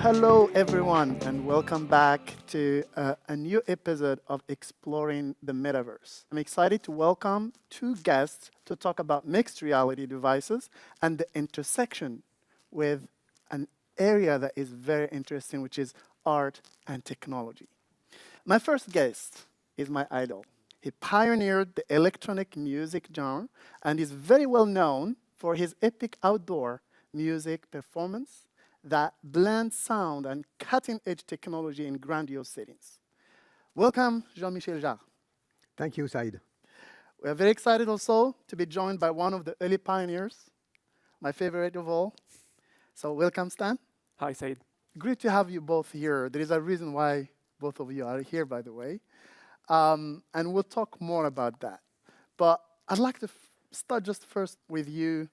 Hello, everyone, and welcome back to a new episode of Exploring the Metaverse. I'm excited to welcome two guests to talk about mixed reality devices and the intersection with an area that is very interesting, which is art and technology. My first guest is my idol. He pioneered the electronic music genre and is very well known for his epic outdoor music performance that blends sound and cutting-edge technology in grandiose settings. Welcome, Jean-Michel Jarre. Thank you, Said. We are very excited also to be joined by one of the early pioneers, my favorite of all. So welcome, Stan. Hi, Said. Great to have you both here. There is a reason why both of you are here, by the way. And we'll talk more about that. But I'd like to start just first with you,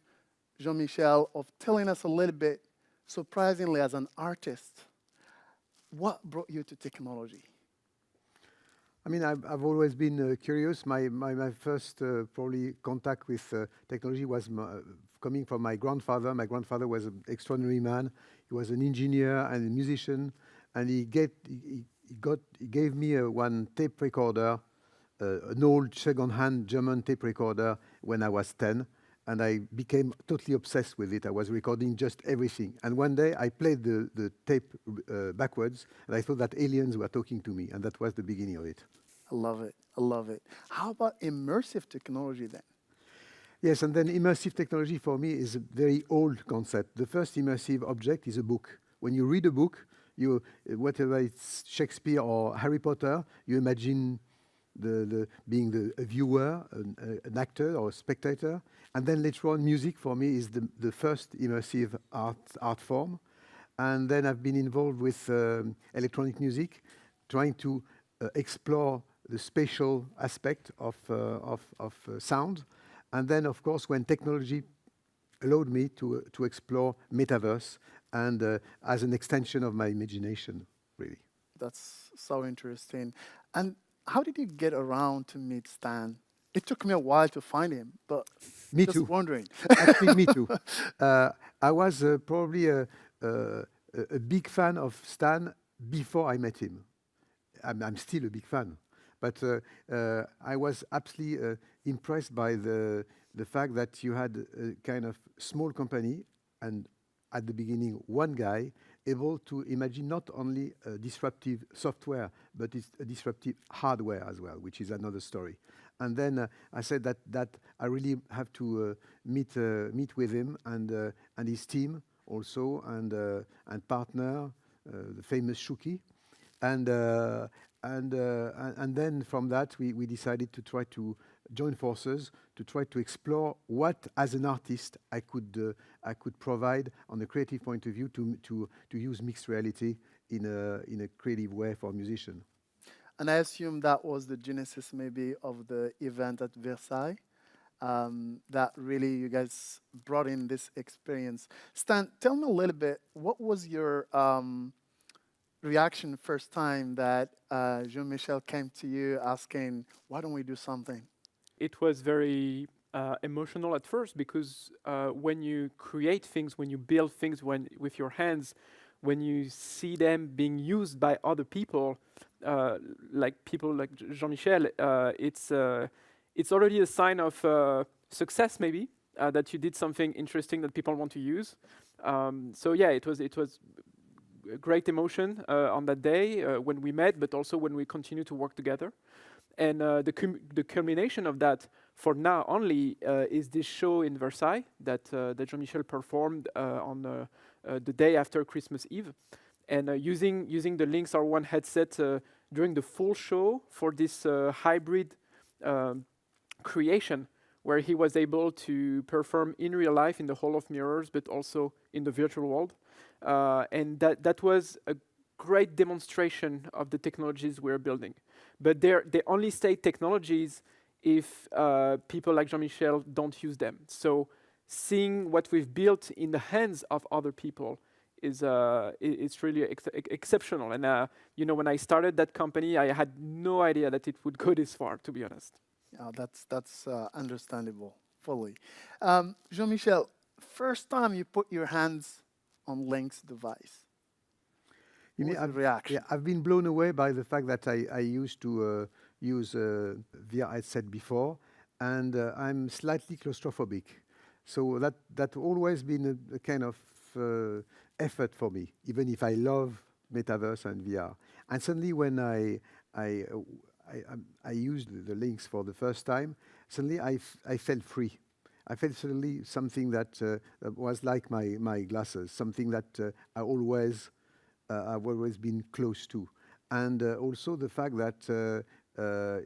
Jean-Michel, of telling us a little bit, surprisingly, as an artist, what brought you to technology? I mean, I've always been curious. My first probably contact with technology was coming from my grandfather. My grandfather was an extraordinary man. He was an engineer and a musician, and he gave me one tape recorder, an old second-hand German tape recorder when I was 10. And I became totally obsessed with it. I was recording just everything. And one day I played the tape backwards, and I thought that aliens were talking to me, and that was the beginning of it. I love it. I love it. How about immersive technology then? Yes, and then immersive technology for me is a very old concept. The first immersive object is a book. When you read a book, whatever it's Shakespeare or Harry Potter, you imagine being a viewer, an actor or a spectator. And then later on, music for me is the first immersive art form. And then I've been involved with electronic music, trying to explore the spatial aspect of sound. And then, of course, when technology allowed me to explore Metaverse and as an extension of my imagination, really. That's so interesting. And how did you get around to meet Stan? It took me a while to find him, but me just too. wondering. Actually, me too. I was probably a big fan of Stan before I met him. I'm still a big fan, but I was absolutely impressed by the fact that you had a kind of small company and at the beginning one guy able to imagine not only disruptive software, but it's a disruptive hardware as well, which is another story. And then I said that I really have to meet with him and his team also, and partner, the famous Shuki. And then from that, we decided to try to join forces to try to explore what, as an artist, I could provide on a creative point of view to use mixed reality in a creative way for a musician. And I assume that was the genesis maybe of the event at Versailles, that really you guys brought in this experience. Stan, tell me a little bit, what was your reaction first time that Jean-Michel came to you asking, why don't we do something? It was very emotional at first because when you create things, when you build things with your hands, when you see them being used by other people, like Jean-Michel, it's already a sign of success maybe, that you did something interesting that people want to use. So yeah, it was a great emotion on that day when we met, but also when we continue to work together. And the culmination of that, for now only, is this show in Versailles that Jean-Michel performed on the day after Christmas Eve, and using the Lynx R1 headset during the full show for this hybrid creation, where he was able to perform in real life in the Hall of Mirrors, but also in the virtual world, and that was a great demonstration of the technologies we're building. But they only stay technologies if people like Jean-Michel don't use them. So seeing what we've built in the hands of other people is it's really exceptional. And when I started that company, I had no idea that it would go this far, to be honest. Yeah, that's understandable fully. Jean-Michel, first time you put your hands on Lynx device, You What mean was the reaction? yeah, I've been blown away by the fact that I used to use VR headset before, and I'm slightly claustrophobic. So that always been a kind of effort for me, even if I love metaverse and VR. And suddenly, when I uh, I used the Lynx for the first time, suddenly I felt free. I felt suddenly something that was like my glasses, something that I've always been close to. And also the fact that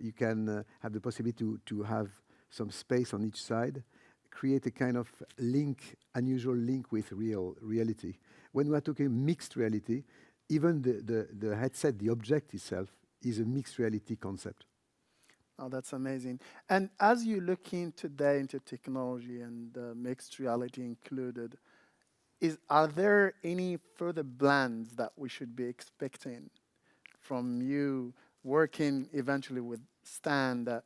you can have the possibility to have some space on each side, create a kind of link, unusual link with reality. When we are talking mixed reality, even the headset, the object itself, is a mixed reality concept. Oh, that's amazing. And as you look in today into technology and mixed reality included, are there any further blends that we should be expecting from you working eventually with Stan that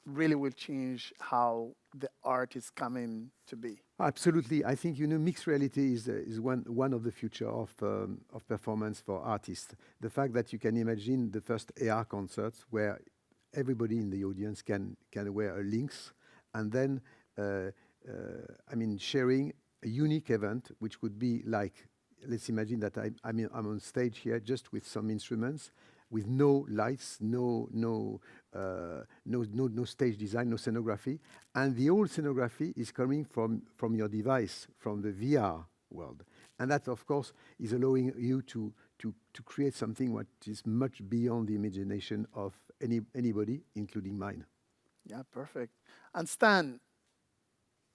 really will change how the art is coming to be? Absolutely. I think, mixed reality is one of the future of performance for artists. The fact that you can imagine the first AR concerts where everybody in the audience can wear a Lynx, and then, sharing a unique event, which would be like, let's imagine that I'm on stage here just with some instruments, with no lights, no stage design, no scenography, and the whole scenography is coming from your device, from the VR world, and that, of course, is allowing you to create something what is much beyond the imagination of anybody, including mine. Yeah, perfect. And Stan,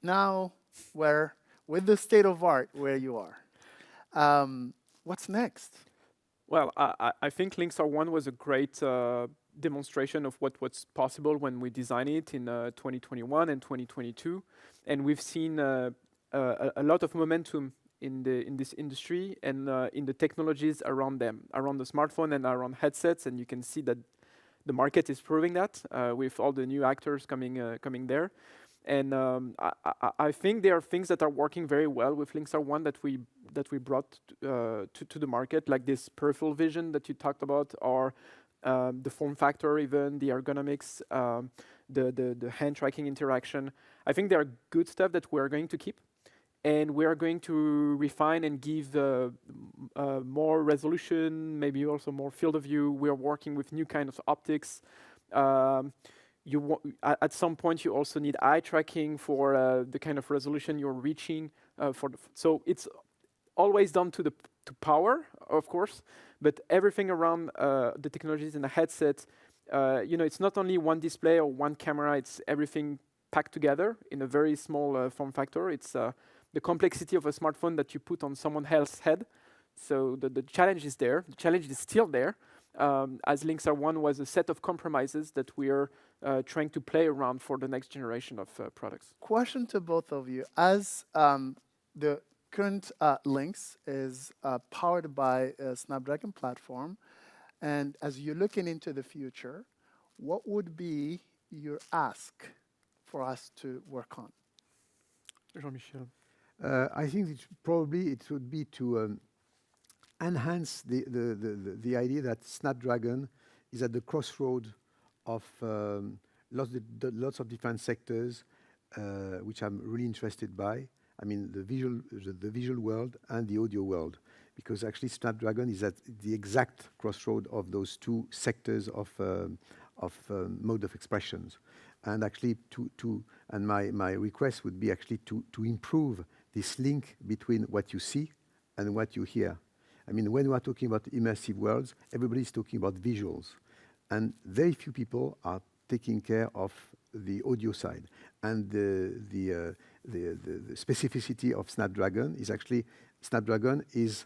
now where with the state of art where you are, what's next? Well, I think Lynx R1 was a great demonstration of what's possible when we design it in 2021 and 2022, and we've seen a lot of momentum in this industry and in the technologies around them, around the smartphone and around headsets, and you can see that the market is proving that with all the new actors coming there. And I think there are things that are working very well with Lynx R1 that we brought to the market, like this peripheral vision that you talked about, or the form factor, even the ergonomics, the hand tracking interaction. I think there are good stuff that we're going to keep, and we are going to refine and give more resolution, maybe also more field of view. We are working with new kind of optics. At some point you also need eye tracking for the kind of resolution you're reaching so it's always down to power, of course, but everything around the technologies in the headset, it's not only one display or one camera, it's everything packed together in a very small form factor. It's the complexity of a smartphone that you put on someone else's head. So the challenge is there. The challenge is still there. As Lynx R1 was a set of compromises that we are trying to play around for the next generation of products. Question to both of you. As the current Lynx is powered by a Snapdragon platform, and as you're looking into the future, what would be your ask for us to work on? Jean-Michel. I think it would be to enhance the idea that Snapdragon is at the crossroad of lots of different sectors, which I'm really interested by. I mean, the visual world and the audio world, because actually Snapdragon is at the exact crossroad of those two sectors of mode of expressions. And actually, and my request would be actually to improve this link between what you see and what you hear. I mean, when we are talking about immersive worlds, everybody's talking about visuals, and very few people are taking care of the audio side. And the specificity of Snapdragon is actually Snapdragon is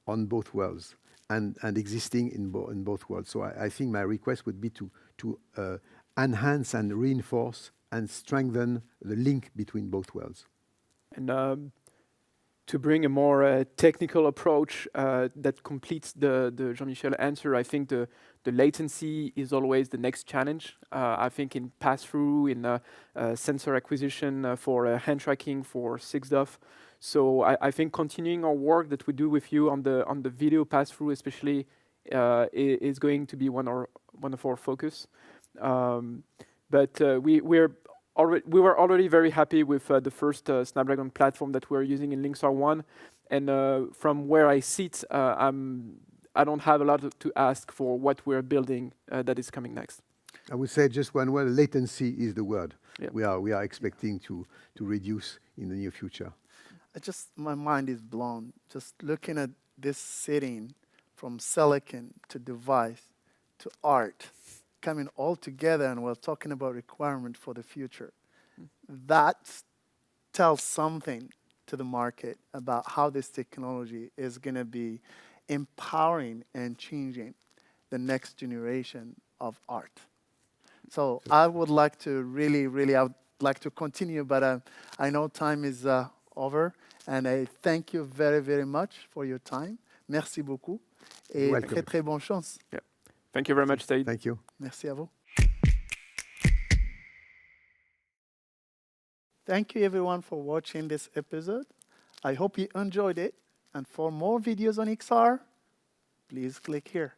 on both worlds and existing in both worlds. So I think my request would be to enhance and reinforce and strengthen the link between both worlds. And to bring a more technical approach that completes the Jean-Michel answer, I think the latency is always the next challenge. I think in pass-through, in sensor acquisition for hand tracking, for 6DoF. So I think continuing our work that we do with you on the video pass-through, especially, is going to be one of our focus. But we were already very happy with the first Snapdragon platform that we're using in Lynx R1, and from where I sit, I don't have a lot to ask for what we're building that is coming next. I would say just one word: latency is the word. Yeah. We are expecting to reduce in the near future. My mind is blown just looking at this setting, from silicon to device to art, coming all together, and we're talking about requirement for the future. That tells something to the market about how this technology is going to be empowering and changing the next generation of art. So I would like to I would like to continue, but I know time is over, and I thank you very, very much for your time. Merci beaucoup, et Welcome. très, très bonne chance. Yeah. Thank you very much, Said. Thank you. Merci à vous. Thank you, everyone, for watching this episode. I hope you enjoyed it. And for more videos on XR, please click here.